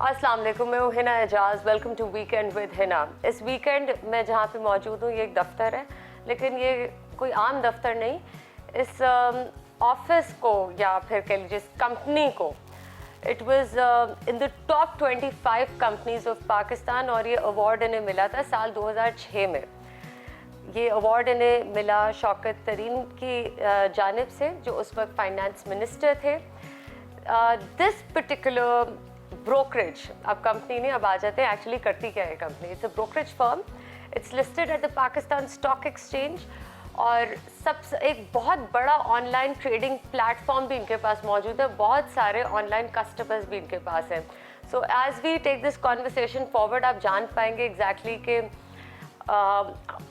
अस्सलाम वालेकुम, मैं हूँ Hina Ejaz. Welcome to weekend with Hina. इस वीकेंड मैं जहाँ पे मौजूद हूँ ये एक दफ्तर है, लेकिन ये कोई आम दफ्तर नहीं। इस ऑफिस को या फिर कह लीजिए इस कंपनी को, it was in the top 25 companies of Pakistan और ये अवार्ड इन्हें मिला था साल 2006 में। ये अवार्ड इन्हें मिला शौकत तरीन की जानिब से, जो उस वक्त फाइनेंस मिनिस्टर थे। दिस पर्टिकुलर ब्रोकरेज, अब कंपनी ने अब आ जाते हैं एक्चुअली करती क्या है company. It's a brokerage firm, it's listed at the Pakistan stock exchange और सबसे एक बहुत बड़ा ऑनलाइन ट्रेडिंग प्लेटफॉर्म भी इनके पास मौजूद है। बहुत सारे ऑनलाइन कस्टमर्स भी इनके पास हैं। So as we take this conversation forward आप जान पाएंगे एग्जैक्टली कि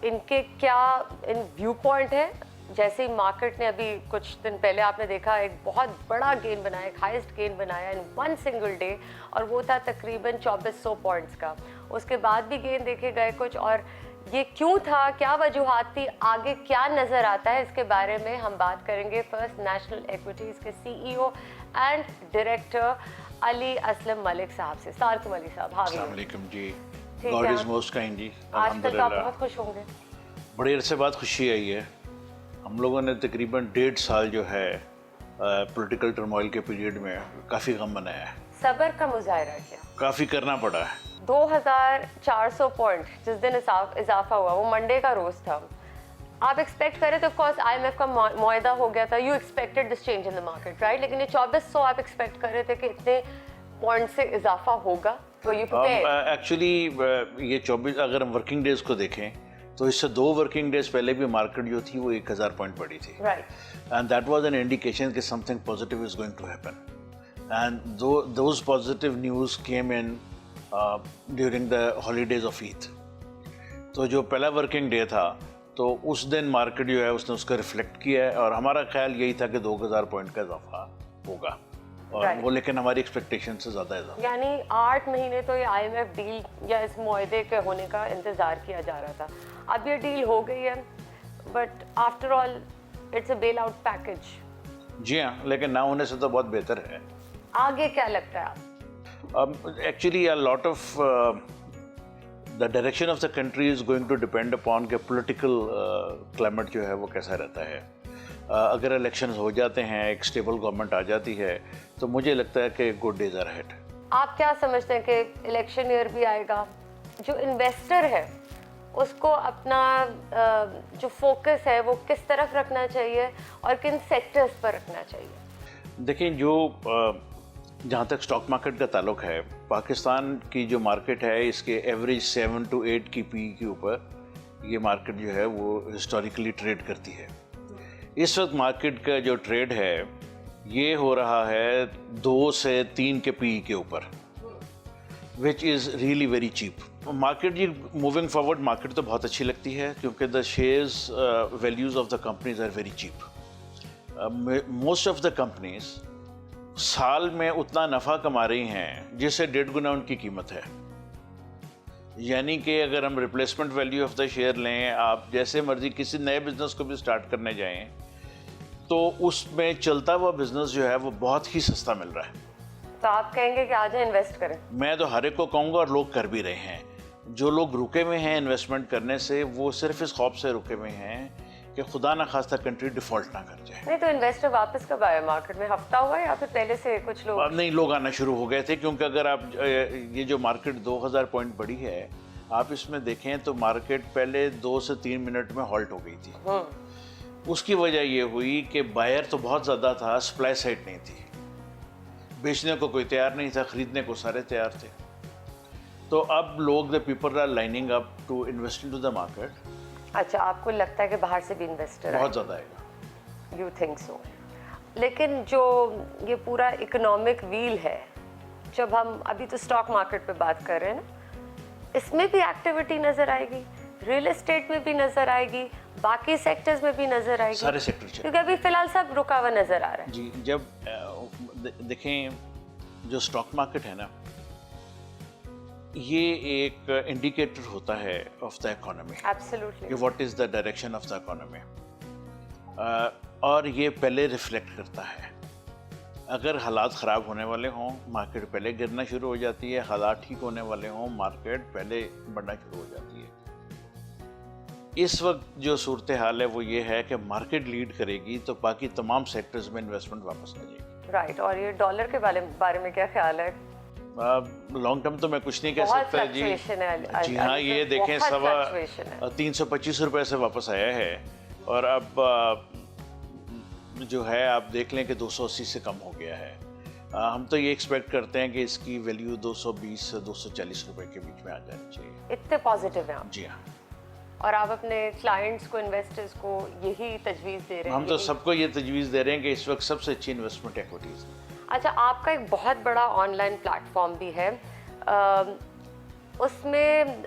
इनके क्या इन व्यू पॉइंट है। जैसे ही मार्केट ने अभी कुछ दिन पहले आपने देखा एक बहुत बड़ा गेन बनाया, एक हाईएस्ट गेन बनाया इन वन सिंगल डे, और वो था तकरीबन 2400 पॉइंट्स का। उसके बाद भी गेन देखे गए कुछ, और ये क्यों था, क्या वजूहात थी, आगे क्या नज़र आता है, इसके बारे में हम बात करेंगे फर्स्ट नेशनल इक्विटीज़ के CEO and director Ali Aslam Malik साहब से। अस्सलाम अली साहब। हाँ जी, गॉड इज मोस्ट काइंड जी। आज तक आप बहुत खुश होंगे। बड़ी अरसे बाद खुशी आई है। हम लोगों ने तकरीबन 1.5 साल जो है पॉलिटिकल टर्मोइल के पीरियड में काफ़ी गम बनाया है, सब्र का मुजाहरा किया, काफ़ी करना पड़ा है। 2400 पॉइंट जिस दिन इजाफा हुआ वो मंडे का रोज था। आप एक्सपेक्ट करें तो ऑफ कोर्स IMF का मुआहदा हो गया था, you expected this change in the market right, लेकिन ये 2400 आप एक्सपेक्ट कर रहे थे कि इतने पॉइंट से इजाफा होगा, तो ये एक्चुअली ये 24 अगर हम वर्किंग डेज को देखें तो इससे 2 वर्किंग डेज पहले भी मार्केट जो थी वो 1000 पॉइंट बढ़ी थी, and that was an indication कि something positive is going to happen, and those positive news came in during the holidays of Eid. तो जो पहला वर्किंग डे था तो उस दिन मार्केट जो है उसने उसका रिफ्लेक्ट किया है, और हमारा ख्याल यही था कि 2000 पॉइंट का इजाफा होगा, और वो लेकिन हमारी एक्सपेक्टेशन से ज़्यादा इजाफा, यानी 8 महीने तो ये IMF डील या इस मुआहदे के होने का इंतज़ार किया जा रहा था। अब ये डील हो गई है, but after all it's a bailout package. जी हाँ, लेकिन ना होने से तो बहुत बेहतर है। आगे क्या लगता है आप? Actually a lot of the direction of the country is going to depend upon के पॉलिटिकल क्लाइमेट जो है वो कैसा रहता है। अगर इलेक्शंस हो जाते हैं, एक स्टेबल गवर्नमेंट आ जाती है, तो मुझे लगता है कि गुड डेज आर अहेड। आप क्या समझते हैं कि इलेक्शन ईयर भी आएगा, जो इन्वेस्टर है उसको अपना जो फोकस है वो किस तरफ रखना चाहिए और किन सेक्टर्स पर रखना चाहिए? देखिए, जो जहाँ तक स्टॉक मार्केट का ताल्लुक है, पाकिस्तान की जो मार्केट है इसके एवरेज 7 to 8 की PE के ऊपर ये मार्केट जो है वो हिस्टोरिकली ट्रेड करती है। इस वक्त मार्केट का जो ट्रेड है ये हो रहा है 2 से 3 के PE के ऊपर, which is really very cheap. Market जी मूविंग फॉरवर्ड मार्केट तो बहुत अच्छी लगती है क्योंकि the shares values of the companies are very cheap. Most of the companies साल में उतना नफ़ा कमा रही हैं जिससे 1.5 गुना उनकी कीमत है। यानी कि अगर हम replacement value of the share लें, आप जैसे मर्जी किसी नए बिजनेस को भी स्टार्ट करने जाएं तो उसमें चलता हुआ बिजनेस जो है वो बहुत ही सस्ता मिल रहा है। तो आप कहेंगे कि आज इन्वेस्ट करें? मैं तो हर एक को कहूँगा, और लोग कर भी रहे हैं। जो लोग रुके हुए हैं इन्वेस्टमेंट करने से, वो सिर्फ इस खौफ से रुके हुए हैं कि खुदा ना खास्ता कंट्री डिफॉल्ट ना कर जाए। नहीं तो इन्वेस्टर वापस कब आया मार्केट में? हफ्ता हुआ या फिर पहले से कुछ लोग? नहीं, लोग आना शुरू हो गए थे, क्योंकि अगर आप ये जो मार्केट 2000 पॉइंट बढ़ी है, आप इसमें देखें तो मार्केट पहले 2 से 3 मिनट में हॉल्ट हो गई थी। उसकी वजह ये हुई कि बायर तो बहुत ज़्यादा था, सप्लाई साइड नहीं थी, बेचने को कोई तैयार नहीं था, ख़रीदने को सारे तैयार थे। तो अब लोग, the people are lining up to invest into the market. अच्छा, आपको लगता है कि बाहर से भी इन्वेस्टर बहुत ज़्यादा आएगा? यू थिंक सो? लेकिन जो ये पूरा इकोनॉमिक व्हील है, जब हम अभी तो स्टॉक मार्केट पे बात कर रहे हैं ना, इसमें भी एक्टिविटी नज़र आएगी, रियल एस्टेट में भी नज़र आएगी, बाकी सेक्टर्स में भी नज़र आएगी, सारे सेक्टर, क्योंकि अभी फ़िलहाल सब रुका हुआ नज़र आ रहा है। जी, जब देखें जो स्टॉक मार्केट है ना, ये एक इंडिकेटर होता है of the economy. Absolutely. What is the direction of the economy, और ये पहले रिफ्लेक्ट करता है अगर हालात ख़राब होने वाले हों, मार्केट पहले गिरना शुरू हो जाती है, हालात ठीक होने वाले हों, मार्केट पहले बढ़ना शुरू हो जाती है। इस वक्त जो सूरत हाल है वो ये है कि मार्केट लीड करेगी तो बाकी तमाम सेक्टर्स में इन्वेस्टमेंट वापस आ जाएगी। राइट, और ये डॉलर के बारे में क्या ख्याल है? लॉन्ग टर्म तो मैं कुछ नहीं कह बहुत सकता जी। fluctuation है, जी हाँ, ये देखें बहुत सवा fluctuation है। 325 रुपए से वापस आया है और अब जो है आप देख लें कि 280 से कम हो गया है। हम तो ये एक्सपेक्ट करते हैं कि इसकी वैल्यू 220 से 240 रुपए के बीच में आ जानी चाहिए। इतने पॉजिटिव हैं आप? जी हाँ, और आप अपने क्लाइंट्स को, इन्वेस्टर्स को यही तजवीज़ दे रहे हैं? हम तो सबको ये तजवीज़ दे रहे हैं कि इस वक्त सबसे अच्छी इन्वेस्टमेंट इक्विटीज़ है। अच्छा, आपका एक बहुत बड़ा ऑनलाइन प्लेटफॉर्म भी है, उसमें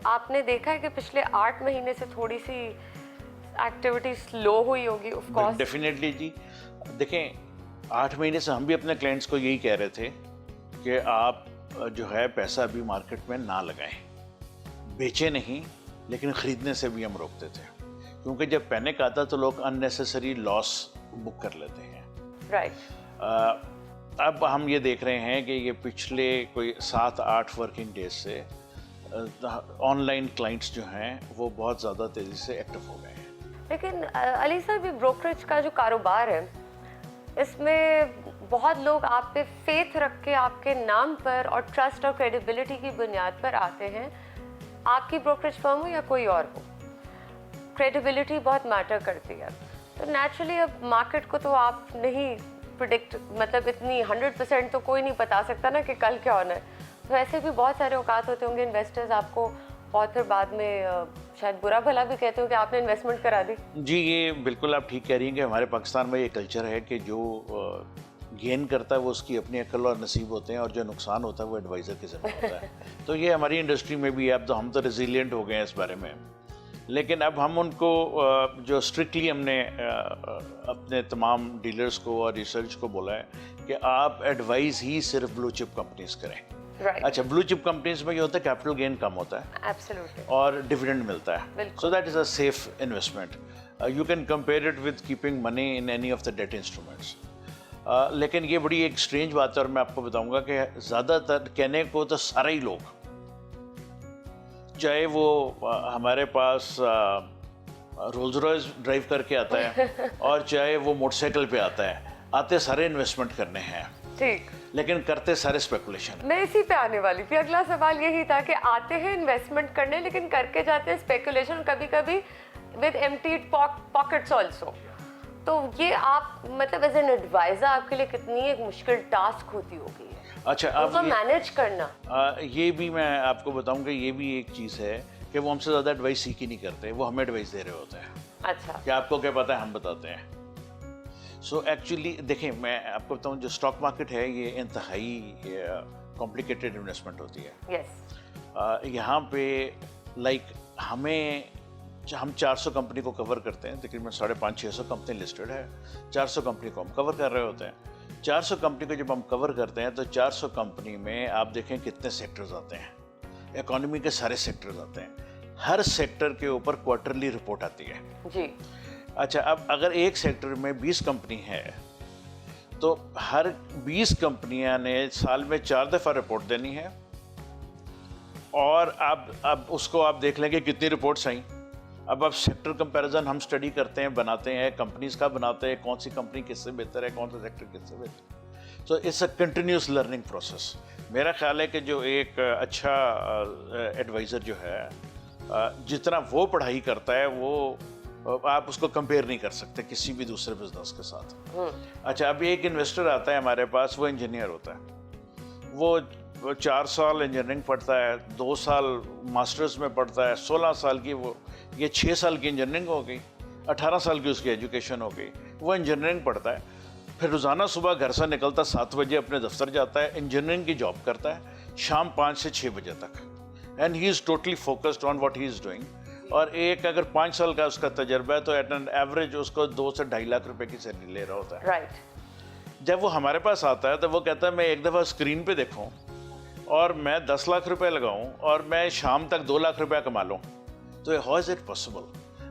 आपने देखा है कि पिछले 8 महीने से थोड़ी सी एक्टिविटी स्लो हुई होगी ऑफ कोर्स? डेफिनेटली जी। देखें, 8 महीने से हम भी अपने क्लाइंट्स को यही कह रहे थे कि आप जो है पैसा अभी मार्केट में ना लगाएं, बेचें नहीं, लेकिन ख़रीदने से भी हम रोकते थे, क्योंकि जब पैनिक आता तो लोग अननेसेसरी लॉस बुक कर लेते हैं। राइट। अब हम ये देख रहे हैं कि ये पिछले कोई 7-8 वर्किंग डेज से ऑनलाइन क्लाइंट्स जो हैं वो बहुत ज़्यादा तेज़ी से एक्टिव हो गए हैं। लेकिन अली साहब, ये ब्रोकरेज का जो कारोबार है, इसमें बहुत लोग आप पे फेथ रख के आपके नाम पर और ट्रस्ट और क्रेडिबिलिटी की बुनियाद पर आते हैं। आपकी ब्रोकरेज फर्म हो या कोई और हो, क्रेडिबिलिटी बहुत मैटर करती है। तो नेचुरली अब मार्केट को तो आप नहीं प्रिडिक्ट, मतलब इतनी 100% तो कोई नहीं बता सकता ना कि कल क्या होना है। तो ऐसे भी बहुत सारे औकात होते होंगे इन्वेस्टर्स आपको और फिर बाद में शायद बुरा भला भी कहते हो कि आपने इन्वेस्टमेंट करा दी। जी, ये बिल्कुल आप ठीक कह रही हैं कि हमारे पाकिस्तान में ये कल्चर है कि जो गेन करता है वो उसकी अपनी अकल और नसीब होते हैं और जो नुकसान होता है वो एडवाइज़र के ज़रिए होता है। तो ये हमारी इंडस्ट्री में भी है। अब तो हम तो रेजिलिएंट हो गए हैं इस बारे में, लेकिन अब हम उनको जो स्ट्रिक्टली हमने अपने तमाम डीलर्स को और रिसर्च को बोला है कि आप एडवाइस ही सिर्फ ब्लू चिप कंपनीज करें। Right. अच्छा, ब्लू चिप कंपनीज में ये होता है कैपिटल गेन कम होता है Absolutely. और डिविडेंड मिलता है, बिल्कुल। So that is a safe investment. You can compare it with keeping money in any of the debt instruments. लेकिन ये बड़ी एक स्ट्रेंज बात है और मैं आपको बताऊंगा कि ज़्यादातर कहने को तो सारे ही लोग, चाहे वो हमारे पास रोल्स रॉयस ड्राइव करके आता है और चाहे वो मोटरसाइकिल पे आता है, आते सारे इन्वेस्टमेंट करने हैं, ठीक, लेकिन करते सारे स्पेकुलेशन। मैं इसी पे आने वाली थी। अगला सवाल यही था कि आते हैं इन्वेस्टमेंट करने, लेकिन करके जाते हैं स्पेकुलेशन, कभी कभी विद एम्प्टीड पॉकेट्स आल्सो। तो ये आप मतलब एज एन एडवाइजर आपके लिए कितनी एक मुश्किल टास्क होती होगी अच्छा, अब उसको मैनेज करना? ये भी मैं आपको बताऊंगा, ये भी एक चीज़ है कि वो हमसे ज़्यादा एडवाइस सीख ही नहीं करते, वो हमें एडवाइस दे रहे होते हैं। अच्छा, कि आपको क्या पता है, हम बताते हैं। सो एक्चुअली देखें, मैं आपको बताऊं, जो स्टॉक मार्केट है ये इंतहाई कॉम्प्लिकेटेड इन्वेस्टमेंट होती है। यस। यहाँ पे लाइक हम 400 कंपनी को कवर करते हैं, तकरीबन 550-600 कंपनी लिस्टेड है, 400 कंपनी को हम कवर कर रहे होते हैं। 400 कंपनी को जब हम कवर करते हैं तो 400 कंपनी में आप देखें कितने सेक्टर्स आते हैं, इकोनॉमी के सारे सेक्टर्स आते हैं, हर सेक्टर के ऊपर क्वार्टरली रिपोर्ट आती है जी। अच्छा, अब अगर एक सेक्टर में 20 कंपनी है तो हर 20 कंपनियां ने साल में 4 दफ़ा रिपोर्ट देनी है, और अब उसको आप देख लेंगे कितनी रिपोर्ट्स आई। अब आप सेक्टर कंपैरिजन हम स्टडी करते हैं, बनाते हैं, कंपनीज का बनाते हैं, कौन सी कंपनी किससे बेहतर है, कौन सा सेक्टर किससे बेहतर है। So it's a continuous learning process. मेरा ख्याल है कि जो एक अच्छा एडवाइज़र जो है, जितना वो पढ़ाई करता है वो आप उसको कंपेयर नहीं कर सकते किसी भी दूसरे बिजनेस के साथ। अच्छा, अब एक इन्वेस्टर आता है हमारे पास, वो इंजीनियर होता है, वो 4 साल इंजीनियरिंग पढ़ता है, 2 साल मास्टर्स में पढ़ता है, 16 साल की ये 6 साल की इंजीनियरिंग हो गई, 18 साल की उसकी एजुकेशन हो गई, वो इंजीनियरिंग पढ़ता है, फिर रोज़ाना सुबह घर से निकलता 7 बजे अपने दफ्तर जाता है, इंजीनियरिंग की जॉब करता है शाम 5 से 6 बजे तक, and he is totally focused on what he is doing. और एक अगर 5 साल का उसका तजर्बा है तो एट एन एवरेज उसको 2 से 2.5 लाख रुपए की सैलरी ले रहा होता है। राइट। जब वो हमारे पास आता है तो वो कहता है मैं एक दफ़ा स्क्रीन पे देखूं और मैं 10 लाख रुपए लगाऊं और मैं शाम तक 2 लाख रुपया कमा लूं, तो how is it possible?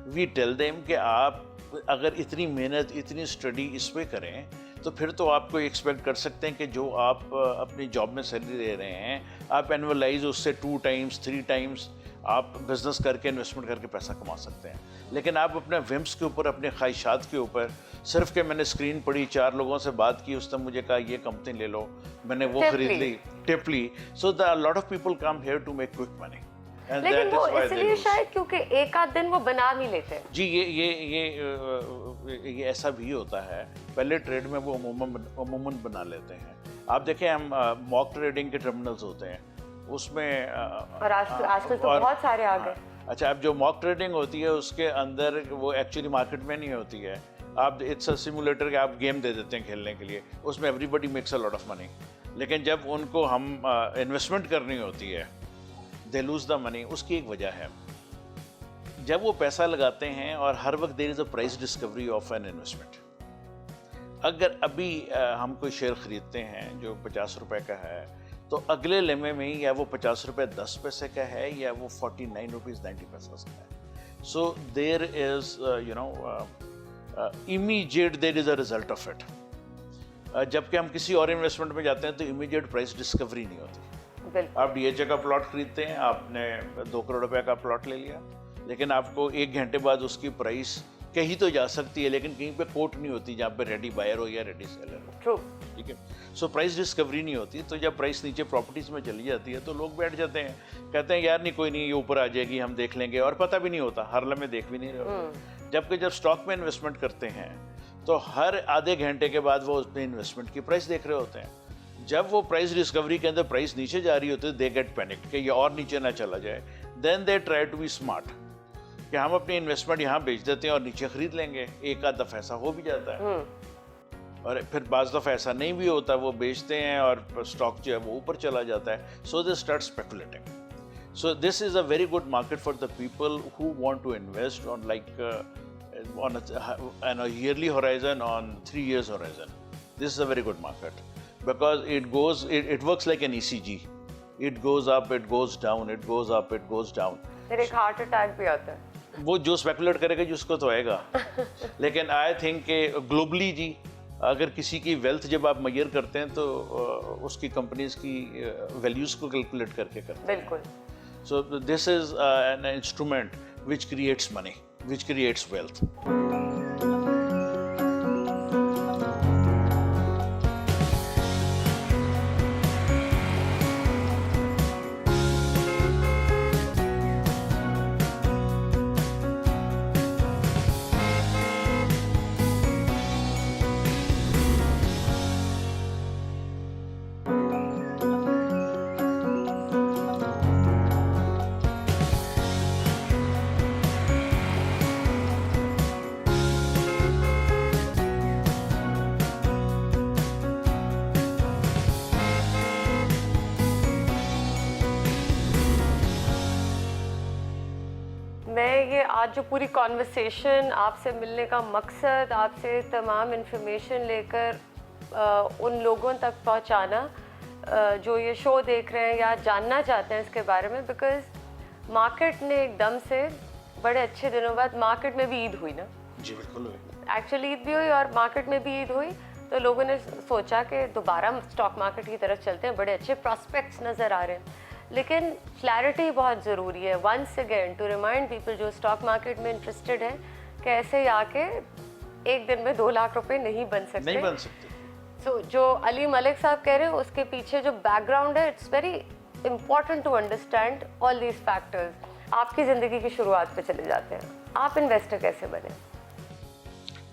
We tell them कि आप अगर इतनी मेहनत, इतनी स्टडी इस पे करें तो फिर तो आपको एक्सपेक्ट कर सकते हैं कि जो आप अपनी जॉब में सैलरी ले रहे हैं, आप एनुअलाइज उससे 2 टाइम्स 3 टाइम्स आप बिजनेस करके, इन्वेस्टमेंट करके पैसा कमा सकते हैं। लेकिन आप अपने विम्स के ऊपर, अपने ख्वाहिशात के ऊपर, सिर्फ कि मैंने स्क्रीन पढ़ी, 4 लोगों से बात की, उसने मुझे कहा ये कंपनी ले लो, मैंने वो खरीद ली, टिप ली। So the lot of people come here to make quick money. लेकिन वो इसलिए शायद क्योंकि एक आध दिन वो बना भी लेते हैं। जी, ये ऐसा भी होता है। पहले ट्रेड में वो अमूमन बना लेते हैं। आप देखें, हम मॉक ट्रेडिंग के टर्मिनल्स होते हैं, उसमें और आजकल तो बहुत सारे आ गए। अच्छा, अब जो मॉक ट्रेडिंग होती है उसके अंदर वो एक्चुअली मार्केट में नहीं होती है। आप इट्स अ सिमुलेटर के आप गेम दे देते हैं खेलने के लिए, उसमें everybody makes a lot of money. लेकिन जब उनको हम इन्वेस्टमेंट करनी होती है, दे लूज द मनी। उसकी एक वजह है, जब वो पैसा लगाते हैं और हर वक्त there is a price discovery of an investment. अगर अभी हम कोई शेयर खरीदते हैं जो 50 रुपए का है, तो अगले लम्हे में या वो 50 रुपये 10 पैसे का है या वो 49 रुपीज़ 90 पैसे का है। So there is immediate there is a result of it. जबकि हम किसी और इन्वेस्टमेंट में जाते हैं तो इमीडिएट प्राइस डिस्कवरी नहीं होती। आप डीएचए का प्लॉट खरीदते हैं, आपने 2 करोड़ रुपए का प्लॉट ले लिया, लेकिन आपको 1 घंटे बाद उसकी प्राइस कहीं तो जा सकती है, लेकिन कहीं पे कोट नहीं होती जहाँ पे रेडी बायर हो या रेडी सेलर हो। ट्रू, ठीक है। सो प्राइस डिस्कवरी नहीं होती। तो जब प्राइस नीचे प्रॉपर्टीज में चली जाती है तो लोग बैठ जाते हैं, कहते हैं यार नहीं, कोई नहीं, ये ऊपर आ जाएगी, हम देख लेंगे, और पता भी नहीं होता, हर लम्हे देख भी नहीं रहे होते। जबकि जब स्टॉक में इन्वेस्टमेंट करते हैं तो हर आधे घंटे के बाद वो उसमें इन्वेस्टमेंट की प्राइस देख रहे होते हैं। जब वो प्राइस डिस्कवरी के अंदर प्राइस नीचे जा रही होती है, दे गेट पैनिक्ड कि ये और नीचे ना चला जाए। Then they try to be smart कि हम अपनी इन्वेस्टमेंट यहाँ बेच देते हैं और नीचे खरीद लेंगे। एक आध दफ़ा ऐसा हो भी जाता है, और फिर बाज़ दफ़ा ऐसा नहीं भी होता, वो बेचते हैं और स्टॉक जो है वो ऊपर चला जाता है। So they start speculating. So this is a very good market for the people who want to invest on on a yearly horizon, on 3 years horizon. This is a very good market because it works like an ECG. It goes up, it goes down, it goes up, it goes down. फिर एक heart attack भी आता है। वो जो speculate करेगा जी उसको तो आएगा। लेकिन आई थिंक कि ग्लोबली जी, अगर किसी की वेल्थ जब आप मेजर करते हैं तो उसकी कंपनीज की वैल्यूज को कैलकुलेट करके करते हैं। बिल्कुल। So this is an instrument which creates money, which creates wealth. आज जो पूरी कॉन्वर्सेशन, आपसे मिलने का मकसद, आपसे तमाम इन्फॉर्मेशन लेकर उन लोगों तक पहुंचाना जो ये शो देख रहे हैं या जानना चाहते हैं इसके बारे में। बिकॉज मार्केट ने एकदम से बड़े अच्छे दिनों बाद, मार्केट में भी ईद हुई ना। जी बिल्कुल हुई, एक्चुअली ईद भी हुई और मार्केट में भी ईद हुई, तो लोगों ने सोचा कि दोबारा हम स्टॉक मार्केट की तरफ चलते हैं, बड़े अच्छे प्रॉस्पेक्ट्स नज़र आ रहे हैं। लेकिन क्लैरिटी बहुत ज़रूरी है। Once again to remind people जो स्टॉक मार्केट में इंटरेस्टेड है कि ऐसे ही आके एक दिन में 2 लाख रुपए नहीं बन सकते। सो जो अली मलिक साहब कह रहे हैं उसके पीछे जो बैकग्राउंड है, it's very important to understand all these factors. आपकी ज़िंदगी की शुरुआत पे चले जाते हैं, आप इन्वेस्टर कैसे बने?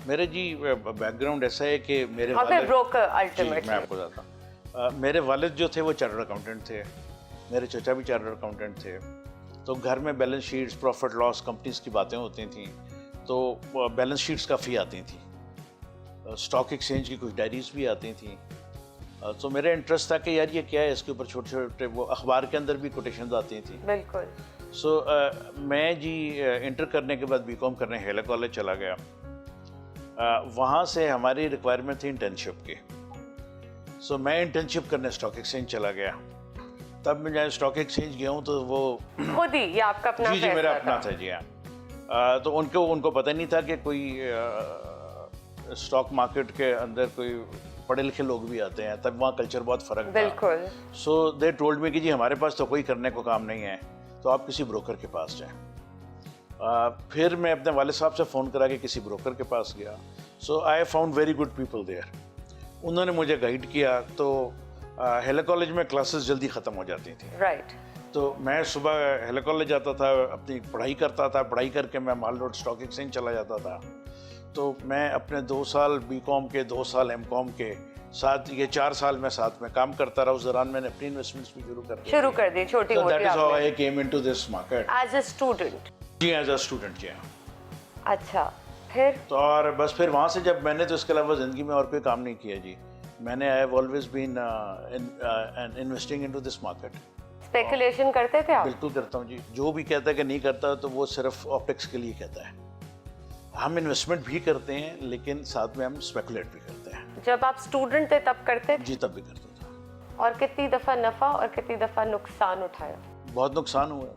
मेरे जी बैकग्राउंड ऐसा है कि मेरे ब्रोकर अल्टीमेटली, मैं आपको बताता हूँ। मेरे वालिद जो थे वो चार्टर्ड अकाउंटेंट थे, मेरे चचा भी चार्टर्ड अकाउंटेंट थे। तो घर में balance sheets, profit loss, companies की बातें होती थी, तो बैलेंस शीट्स काफ़ी आती थी, स्टॉक एक्सचेंज की कुछ डायरीज भी आती थी। तो मेरा इंटरेस्ट था कि यार ये क्या है, इसके ऊपर छोटे छोटे वो अखबार के अंदर भी कोटेशन आती थी। बिल्कुल। सो मैं जी इंटर करने के बाद बीकॉम करने हेला कॉलेज चला गया। वहाँ से हमारी रिक्वायरमेंट थी इंटर्नशिप की। सो मैं इंटर्नशिप करने स्टॉक एक्सचेंज चला गया। तब मैं जहाँ स्टॉक एक्सचेंज गया हूँ तो वो खुद ही, ये आपका अपना? जी मेरा अपना था जी। हाँ, तो उनको पता नहीं था कि कोई स्टॉक मार्केट के अंदर कोई पढ़े लिखे लोग भी आते हैं, तब वहाँ कल्चर बहुत फ़र्क था। बिल्कुल। सो दे टोल्ड मी कि जी हमारे पास तो कोई करने को काम नहीं है, तो आप किसी ब्रोकर के पास जाएं। फिर मैं अपने वाले साहब से फ़ोन करा के किसी ब्रोकर के पास गया। So I found very good people there. उन्होंने मुझे गाइड किया। तो हेले कॉलेज में क्लासेस जल्दी ख़त्म हो जाती थी। राइट। तो मैं सुबह हेले कॉलेज जाता था, अपनी पढ़ाई करता था, पढ़ाई करके मैं माल रोड स्टॉक एक्सचेंज चला जाता था। तो मैं अपने 2 साल बीकॉम के, 2 साल एमकॉम के साथ, ये 4 साल मैं साथ में काम करता रहा। उस दौरान मैंने अपनी इन्वेस्टमेंट्स भी शुरू कर दी छोटी मोटी। That is how I came into this market as a student. जी, एज अ स्टूडेंट जी। अच्छा, फिर तो और बस फिर वहाँ से जब मैंने तो इसके अलावा ज़िंदगी में और कोई काम नहीं किया जी। मैंने I have always been investing into this market. Speculation करते थे आप? बिल्कुल करता हूँ जी। जो भी कहता है कि नहीं करता तो वो सिर्फ ऑप्टिक्स के लिए कहता है। हम इन्वेस्टमेंट भी करते हैं, लेकिन साथ में हम स्पेकुलेट भी करते हैं। जब आप स्टूडेंट थे तब करते थे? जी, तब भी करता था। और कितनी दफ़ा नफ़ा और कितनी दफ़ा नुकसान उठाया? बहुत नुकसान हुआ,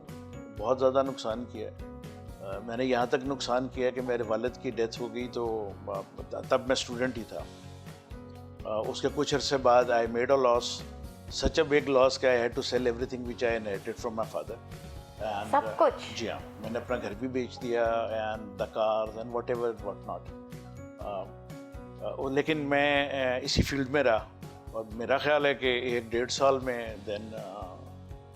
बहुत ज़्यादा नुकसान किया। मैंने यहाँ तक नुकसान किया कि मेरे वालिद की डेथ हो गई, तो तब मैं स्टूडेंट ही था। उसके कुछ अरसे बाद I made a loss, such a big loss कि I had to sell everything which I inherited from my father. सब कुछ? जी हाँ, मैंने अपना घर भी बेच दिया and the cars and what not. लेकिन मैं इसी फील्ड में रहा, और मेरा ख्याल है कि 1-1.5 साल में then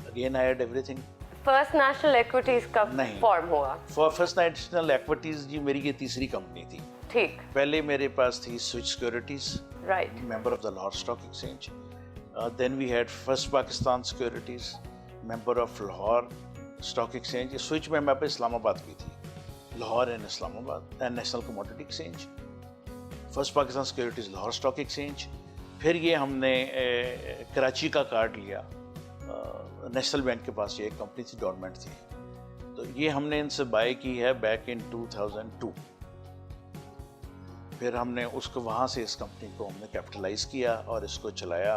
again I had everything. First National Equities कब फॉर्म हुआ? फर्स्ट नेशनल इक्विटीज जी मेरी ये तीसरी कंपनी थी। ठीक। पहले मेरे पास थी Switch Securities, right, member of the Lahore Stock Exchange. Then we had First Pakistan Securities, member of Lahore Stock Exchange. Switch में मैं इस्लामाबाद की थी, Lahore and Islamabad and National Commodity Exchange. First Pakistan Securities, Lahore Stock Exchange. फिर ये हमने कराची का कार्ड लिया, नेशनल बैंक के पास ये एक कंपनी थी, डॉर्मेंट थी। तो ये हमने इनसे बाय की है बैक इन 2002। फिर हमने उसको वहाँ से इस कंपनी को हमने कैपिटलाइज किया और इसको चलाया।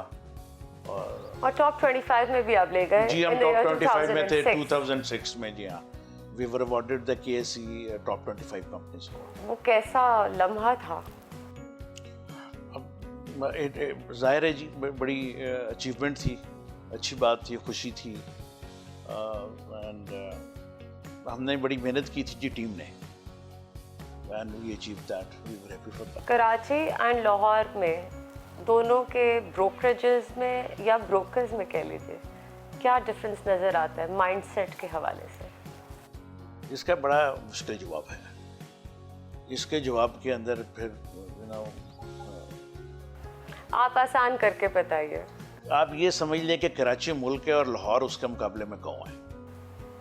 और टॉप 25 में भी आप ले गए? जी, हम टॉप 25 में थे 2006 में। जी हाँ, we were awarded the KSE top 25 companies. वो कैसा लम्हा था? अब जाहिर है जी, बड़ी अचीवमेंट थी, अच्छी बात थी, खुशी थी। एंड हमने बड़ी मेहनत की थी जी टीम ने, and we achieved that, we were happy for that. Karachi and Lahore में दोनों के ब्रोकरेजेस में या ब्रोकर्स में कह लीजिए, क्या डिफरेंस नज़र आता है माइंडसेट के हवाले से? इसका बड़ा मुश्किल जवाब है। इसके जवाब के अंदर फिर आप आसान करके बताइए। आप ये समझ लें कि कराची मुल्क है और लाहौर उसके मुकाबले में गाँव है।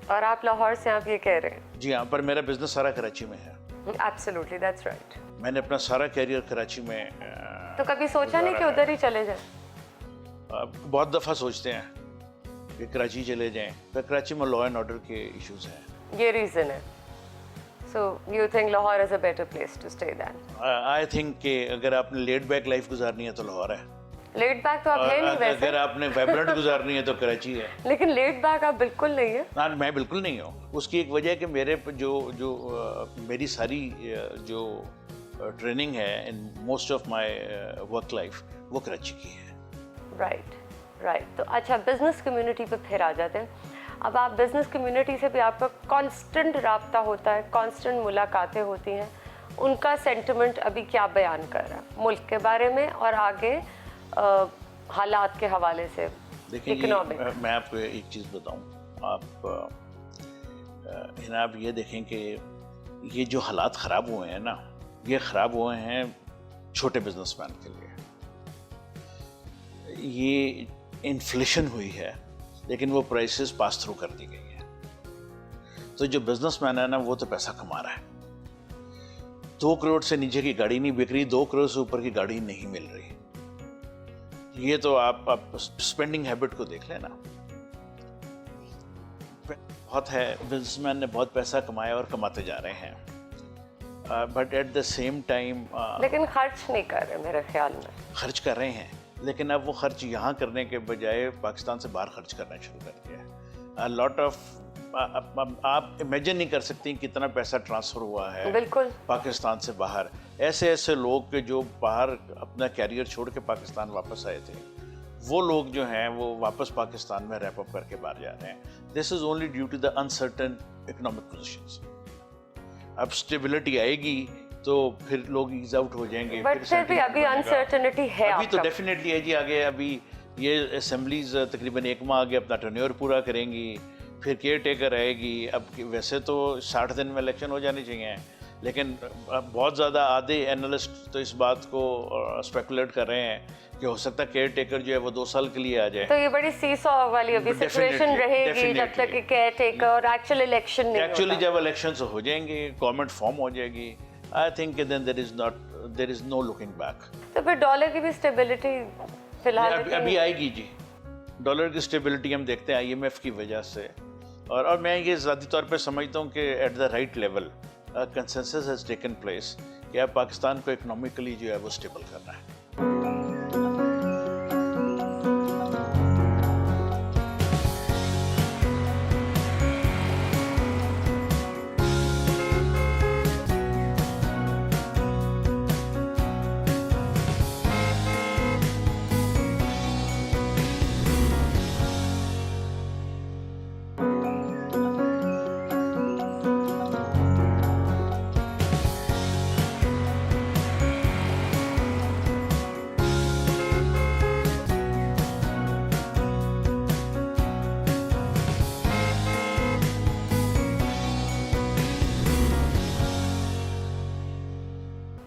और आप लाहौर से आप ये कह रहे हैं? जी हाँ, पर मेरा बिजनेस सारा कराची में है। Absolutely, that's right. मैंने अपना सारा कैरियर कराची में तो कभी सोचा नहीं कि उधर ही चले जाएं? बहुत दफ़ा सोचते हैं कि कराची चले जाएं, पर कराची में लॉ एंड ऑर्डर के इश्यूज हैं। ये रीज़न है। So you think Lahore is a better place to stay then? I think कि अगर आपने लेड बैक लाइफ गुजारनी है तो लाहौर है। लेट बैक तो आप है नहीं वैसे। अगर आपने वाइब्रेंट गुजारनी है तो कराची है। लेकिन लेट बैक आप बिल्कुल नहीं है। ना, मैं बिल्कुल नहीं हूँ। उसकी एक वजह है कि मेरे मेरी सारी जो ट्रेनिंग है in most of my work life वो कराची की है। राइट। तो अच्छा, बिजनेस कम्युनिटी पे फिर आ जाते हैं। अब आप बिजनेस कम्युनिटी से भी आपका कांस्टेंट राब्ता होता है, कांस्टेंट मुलाकातें होती हैं। उनका सेंटिमेंट अभी क्या बयान कर रहा है मुल्क के बारे में और आगे हालात के हवाले से? देखिए, मैं आपको एक चीज़ बताऊं, आप ये देखें कि ये जो हालात ख़राब हुए हैं ना, ये ख़राब हुए हैं छोटे बिजनेसमैन के लिए। ये इन्फ्लेशन हुई है, लेकिन वो प्राइसेस पास थ्रू कर दी गई है। तो जो बिजनेसमैन है ना, वो तो पैसा कमा रहा है। 2 करोड़ से नीचे की गाड़ी नहीं बिक रही, 2 करोड़ से ऊपर की गाड़ी नहीं मिल रही। ये तो आप स्पेंडिंग हैबिट को देख लेना। बहुत है, बिजनेसमैन ने बहुत पैसा कमाया और कमाते जा रहे हैं, but at the same time लेकिन खर्च नहीं कर रहे मेरे ख्याल में। खर्च कर रहे हैं, लेकिन अब वो खर्च यहाँ करने के बजाय पाकिस्तान से बाहर खर्च करना शुरू कर दिया है। लॉट ऑफ आप इमेजिन नहीं कर सकती कितना पैसा ट्रांसफ़र हुआ है बिल्कुल पाकिस्तान से बाहर। ऐसे ऐसे लोग के जो बाहर अपना कैरियर छोड़ के पाकिस्तान वापस आए थे, वो लोग जो हैं वो वापस पाकिस्तान में रैप अप करके बाहर जा रहे हैं। This is only due to the uncertain economic positions. अब स्टेबिलिटी आएगी तो फिर लोग ईज आउट हो जाएंगे। बट फिर भी अभी अनसर्टेनिटी है। अभी तो डेफिनेटली है जी। आगे अभी ये असेंबलीज तकरीबन 1 माह आगे अपना टर्न्योर पूरा करेंगी, फिर केयर टेकर आएगी। अब वैसे तो 60 दिन में इलेक्शन हो जाने चाहिए, लेकिन बहुत ज़्यादा आधे एनालिस्ट तो इस बात को स्पेकुलेट कर रहे हैं कि हो सकता है केयर टेकर जो है वो 2 साल के लिए आ जाए। तो ये बड़ी सीसॉ वाली अभी सिचुएशन रहेगी जब तक कि केयर टेकर और एक्चुअल इलेक्शन नहीं होता। एक्चुअली जब इलेक्शन हो जाएंगे, गवर्नमेंट फॉर्म हो जाएगी, I think then there is no looking back. तो फिर डॉलर की भी स्टेबिलिटी फिलहाल अभी आएगी जी। डॉलर की स्टेबिलिटी हम देखते हैं आईएमएफ की वजह से, और मैं ये ज़ाती तौर पे समझता हूँ कि at the right level consensus has taken place कि अब पाकिस्तान को इकोनॉमिकली जो है वो स्टेबल करना है।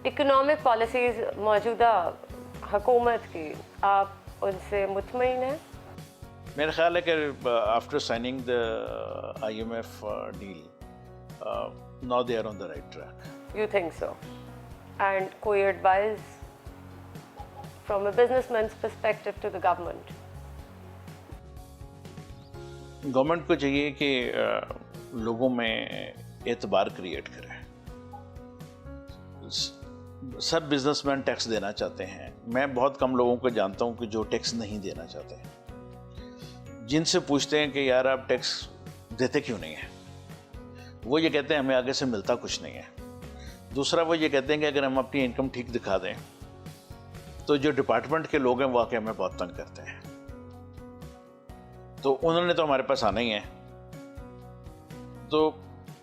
इकोनॉमिक पॉलिसीज मौजूदा हुकूमत की, आप उनसे मुतमईन हैं? मेरा ख्याल है कि after signing the IMF deal now they are on the right track. You think so? And कोई advice from a businessman's perspective to the government? Government को चाहिए कि लोगों में एतबार क्रिएट करे। सब बिजनेसमैन टैक्स देना चाहते हैं, मैं बहुत कम लोगों को जानता हूं कि जो टैक्स नहीं देना चाहते। जिनसे पूछते हैं कि यार आप टैक्स देते क्यों नहीं हैं, वो ये कहते हैं हमें आगे से मिलता कुछ नहीं है। दूसरा वो ये कहते हैं कि अगर हम अपनी इनकम ठीक दिखा दें तो जो डिपार्टमेंट के लोग हैं वो आके हमें बहुत तंग करते हैं। तो उन्होंने तो हमारे पास आना ही है, तो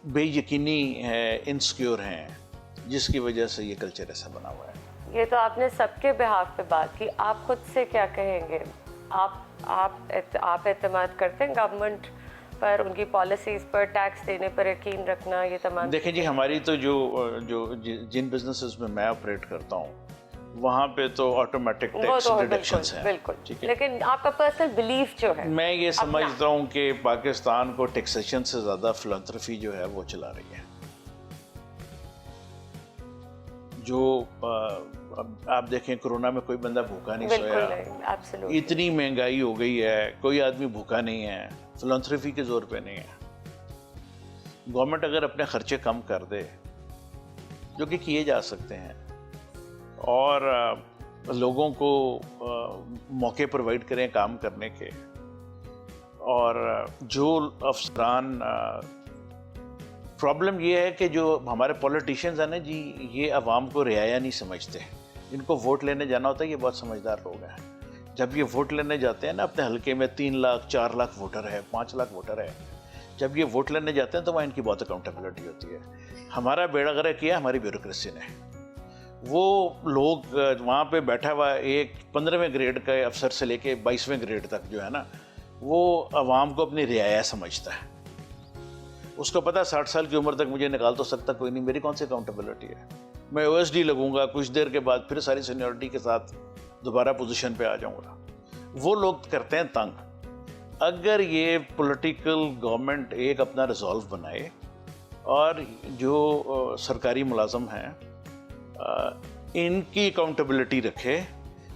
बेयकीनी है, इनसिक्योर हैं, जिसकी वजह से ये कल्चर ऐसा बना हुआ है। ये तो आपने सबके बिहाफ पे बात की, आप खुद से क्या कहेंगे? आप एतमाद करते हैं गवर्नमेंट पर, उनकी पॉलिसीज पर, टैक्स देने पर यकीन रखना, ये तमाम? देखें जी, हमारी तो जिन बिजनेसेस में मैं ऑपरेट करता हूँ वहाँ पे तो ऑटोमेटिक टैक्स डिडक्शंस हैं। बिल्कुल, ठीक है। लेकिन आपका पर्सनल बिलीफ जो है? मैं ये समझता हूँ कि पाकिस्तान को टैक्सेशन से ज़्यादा फिलैंथ्रोफी जो है वो चला रही है। जो आप देखें कोरोना में कोई बंदा भूखा नहीं सोया, इतनी महंगाई हो गई है, कोई आदमी भूखा नहीं है, फिलैंथ्रोफी के जोर पे नहीं है। गवर्नमेंट अगर अपने खर्चे कम कर दे, जो कि किए जा सकते हैं, और लोगों को मौके प्रोवाइड करें काम करने के, और जो अफसरान प्रॉब्लम ये है कि जो हमारे पॉलिटिशियंस हैं ना जी, ये अवाम को रियाया नहीं समझते। इनको वोट लेने जाना होता है, ये बहुत समझदार लोग हैं। जब ये वोट लेने जाते हैं ना अपने हलके में 3 लाख 4 लाख वोटर है, 5 लाख वोटर है, जब ये वोट लेने जाते हैं तो वहाँ इनकी बहुत अकाउंटेबिलिटी होती है। हमारा बेड़ा गर्क किया हमारी ब्यूरोक्रेसी ने। वो लोग वहाँ पे बैठा हुआ एक 15वें ग्रेड का अफसर से लेके 22वें ग्रेड तक जो है ना, वो अवाम को अपनी रियाया समझता है। उसको पता 60 साल की उम्र तक मुझे निकाल तो सकता कोई नहीं, मेरी कौन सी अकाउंटेबिलिटी है। मैं ओएसडी लगूंगा, कुछ देर के बाद फिर सारी सीनियरिटी के साथ दोबारा पोजीशन पे आ जाऊंगा। वो लोग करते हैं तंग। अगर ये पॉलिटिकल गवर्नमेंट एक अपना रिजॉल्व बनाए और जो सरकारी मुलाजम हैं इनकी अकाउंटेबिलिटी रखे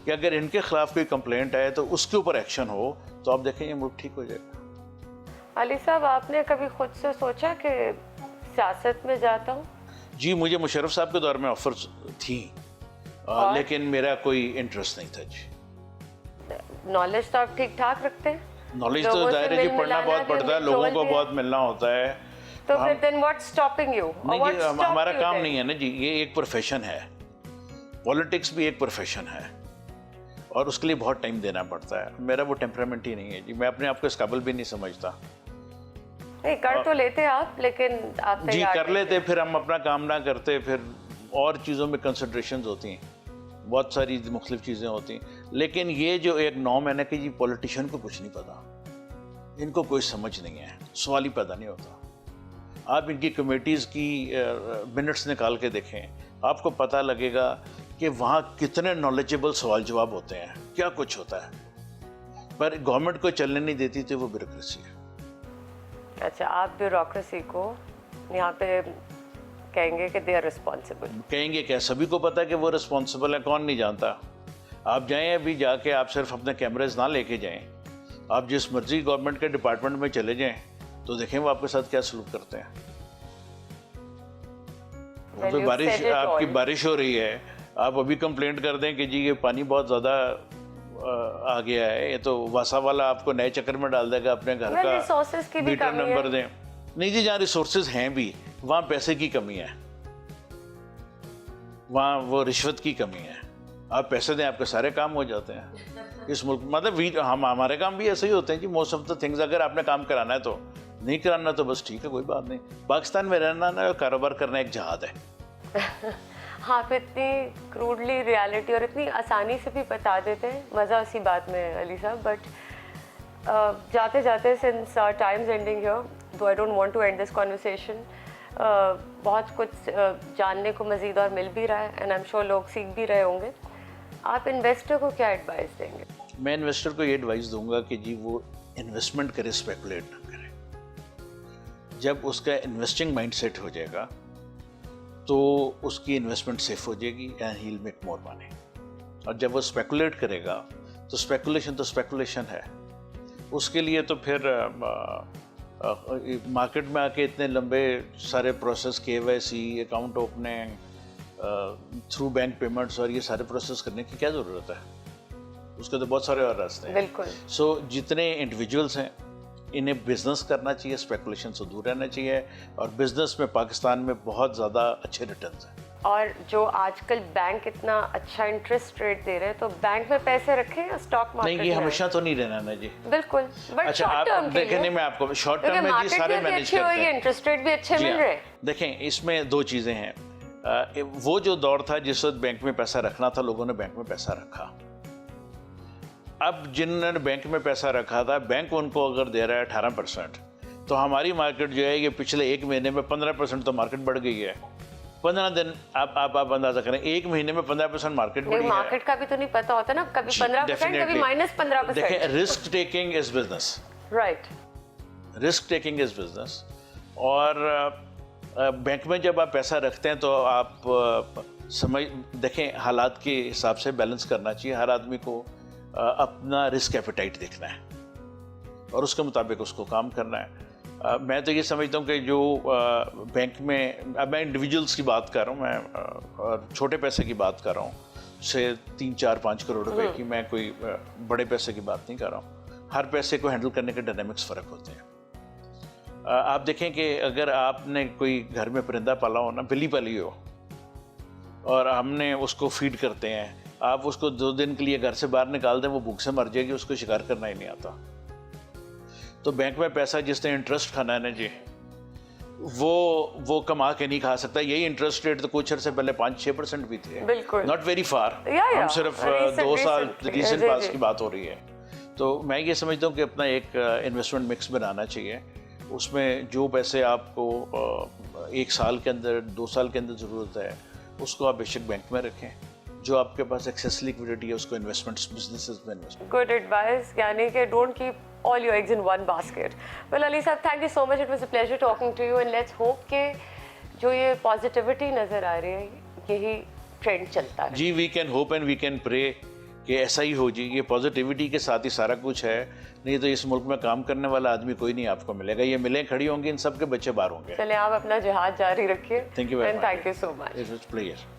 कि अगर इनके खिलाफ कोई कंप्लेंट आए तो उसके ऊपर एक्शन हो, तो आप देखें ये मुल्क ठीक हो जाएगा। अली साहब, आपने कभी खुद से सोचा कि सियासत में जाता हूँ? जी, मुझे मुशर्रफ साहब के दौर में ऑफर्स थी, लेकिन मेरा कोई इंटरेस्ट नहीं था जी। नॉलेज तो आप ठीक ठाक रखते हैं? नॉलेज तो जाहिर है जी, पढ़ना बहुत पड़ता है, लोगों को बहुत मिलना होता है। तो फिर देन व्हाट्स स्टॉपिंग यू? नहीं जी, हमारा काम नहीं है ना जी, ये एक प्रोफेशन है, पॉलिटिक्स भी एक प्रोफेशन है और उसके लिए बहुत टाइम देना पड़ता है। मेरा वो टेम्परामेंट ही नहीं है जी, मैं अपने आप को इस काबिल भी नहीं समझता। नहीं कर तो लेते आप, लेकिन आप जी कर लेते, फिर हम अपना काम ना करते, फिर और चीज़ों में कंसंट्रेशंस होती हैं, बहुत सारी मुख्तलिफ चीज़ें होती हैं। लेकिन ये जो एक नॉर्म है ना कि जी पॉलिटिशियन को कुछ नहीं पता, इनको कोई समझ नहीं है, सवाल ही पैदा नहीं होता। आप इनकी कमेटीज़ की मिनट्स निकाल के देखें, आपको पता लगेगा कि वहाँ कितने नॉलेजेबल सवाल जवाब होते हैं, क्या कुछ होता है। पर गवर्नमेंट को चलने नहीं देती तो वो ब्यूरोक्रेसी है। अच्छा, आप ब्यूरोक्रेसी को यहाँ पे कहेंगे कि दे आर रिस्पॉन्सिबल? कहेंगे क्या, सभी को पता है कि वो रिस्पॉन्सिबल है, कौन नहीं जानता। आप जाएं अभी जाके, आप सिर्फ अपने कैमरेज ना लेके जाएं, आप जिस मर्जी गवर्नमेंट के डिपार्टमेंट में चले जाएं तो देखें वो आपके साथ क्या सलूक करते हैं। तो बारिश, आपकी बारिश हो रही है, आप अभी कंप्लेंट कर दें कि जी ये पानी बहुत ज़्यादा आ गया है, ये तो वासा वाला आपको नए चक्कर में डाल देगा, अपने घर का मीटर नंबर दें। नहीं जी, जहाँ रिसोर्सेज हैं भी वहाँ पैसे की कमी है, वहाँ वो रिश्वत की कमी है। आप पैसे दें, आपके सारे काम हो जाते हैं इस मुल्क। मतलब हम हमारे काम भी ऐसे ही होते हैं जी, मोस्ट ऑफ द थिंग्स। अगर आपने काम कराना है तो, नहीं कराना तो बस ठीक है, कोई बात नहीं। पाकिस्तान में रहना ना कारोबार करना एक जहाद है। हाँ, आप इतनी क्रूडली रियलिटी और इतनी आसानी से भी बता देते हैं, मज़ा उसी बात में है अली साहब। बट जाते जाते since times ending here, though I don't want to end this conversation, बहुत कुछ जानने को मज़ीद और मिल भी रहा है एंड आई एम श्योर लोग सीख भी रहे होंगे। आप इन्वेस्टर को क्या एडवाइस देंगे? मैं इन्वेस्टर को ये एडवाइस दूंगा कि जी वो इन्वेस्टमेंट करे, स्पेकुलेट ना करे। जब उसका इन्वेस्टिंग माइंडसेट हो जाएगा तो उसकी इन्वेस्टमेंट सेफ हो जाएगी and he will make more money. और जब वो स्पेकुलेट करेगा तो स्पेकुलेशन है, उसके लिए तो फिर मार्केट में आके इतने लंबे सारे process, KYC, account opening, through bank payments और ये सारे प्रोसेस करने की क्या ज़रूरत है? उसके तो बहुत सारे और रास्ते हैं। बिल्कुल। सो जितने इंडिविजुअल्स हैं इन्हें बिजनेस करना चाहिए, स्पेकुलेशन से दूर रहना चाहिए। और बिजनेस में पाकिस्तान में बहुत ज़्यादा अच्छे रिटर्न्स हैं। और जो आजकल बैंक इतना अच्छा इंटरेस्ट रेट दे रहे हैं, तो बैंक में पैसे रखें या स्टॉक मार्केट में? नहीं, ये हमेशा तो नहीं रहना ना जी। बिल्कुल, बट अच्छा, शॉर्ट टर्म के लिए मैं आपको शॉर्ट टर्म में जी सारे मैनेज करते हैं, इंटरेस्ट रेट भी अच्छे मिल रहे हैं। देखें, इसमें दो चीज़ें हैं। वो जो दौर था जिस वक्त बैंक में पैसा रखना था, लोगों ने बैंक में पैसा रखा। अब जिन्होंने बैंक में पैसा रखा था, बैंक उनको अगर दे रहा है 18%, तो हमारी मार्केट जो है ये पिछले एक महीने में 15% तो मार्केट बढ़ गई है। 15 दिन आप अंदाजा करें, एक महीने में 15% मार्केट बढ़ी है। मार्केट का भी तो नहीं पता होता ना, कभी 15%, कभी -15%। देखें, risk taking is business, right? Risk taking is business. और बैंक में जब आप पैसा रखते हैं तो आप देखें, हालात के हिसाब से बैलेंस करना चाहिए। हर आदमी को अपना रिस्क एपेटाइट देखना है और उसके मुताबिक उसको काम करना है। मैं तो ये समझता हूँ कि जो बैंक में, अब मैं इंडिविजुअल्स की बात कर रहा हूँ, मैं और छोटे पैसे की बात कर रहा हूँ, से 3, 4, 5 करोड़ रुपए की, मैं कोई बड़े पैसे की बात नहीं कर रहा हूँ। हर पैसे को हैंडल करने के डायनामिक्स फ़र्क होते हैं। आप देखें कि अगर आपने कोई घर में परिंदा पाला हो ना, बिल्ली पाली हो, और हमने उसको फीड करते हैं, आप उसको 2 दिन के लिए घर से बाहर निकाल दें, वो भूख से मर जाएगी, उसको शिकार करना ही नहीं आता। तो बैंक में पैसा जिसने इंटरेस्ट खाना है ना जी, वो कमा के नहीं खा सकता। यही इंटरेस्ट रेट तो कुछ अर्से पहले 5-6% भी थे, नॉट वेरी फार। हम सिर्फ 2 साल रिसेंट पास की बात हो रही है। तो मैं ये समझता हूँ कि अपना एक इन्वेस्टमेंट मिक्स बनाना चाहिए। उसमें जो पैसे आपको 1 साल के अंदर, 2 साल के अंदर ज़रूरत है, उसको आप बेशक बैंक में रखें। जो आपके पास एक्सेस लिक्विडिटी है, उसको इन्वेस्टमेंट्स, बिजनेसेस में इन्वेस्ट। गुड एडवाइस, यानी कि don't keep all your eggs in one basket. Well Ali साहब, thank you so much, it was a pleasure talking to you and let's hope कि जो ये पॉजिटिविटी नज़र आ रही है, यही ट्रेंड चलता है। जी, we can hope and we can pray कि ऐसा ही हो जी। ये पॉजिटिविटी के साथ ही सारा कुछ है, नहीं तो इस मुल्क में काम करने वाला आदमी कोई नहीं आपको मिलेगा। ये मिलें खड़ी होंगी, इन सब के बच्चे बाहर होंगे। चले, आप अपना जिहाद जारी रखिए। Thank you very much. Thank you so much. It was pleasure.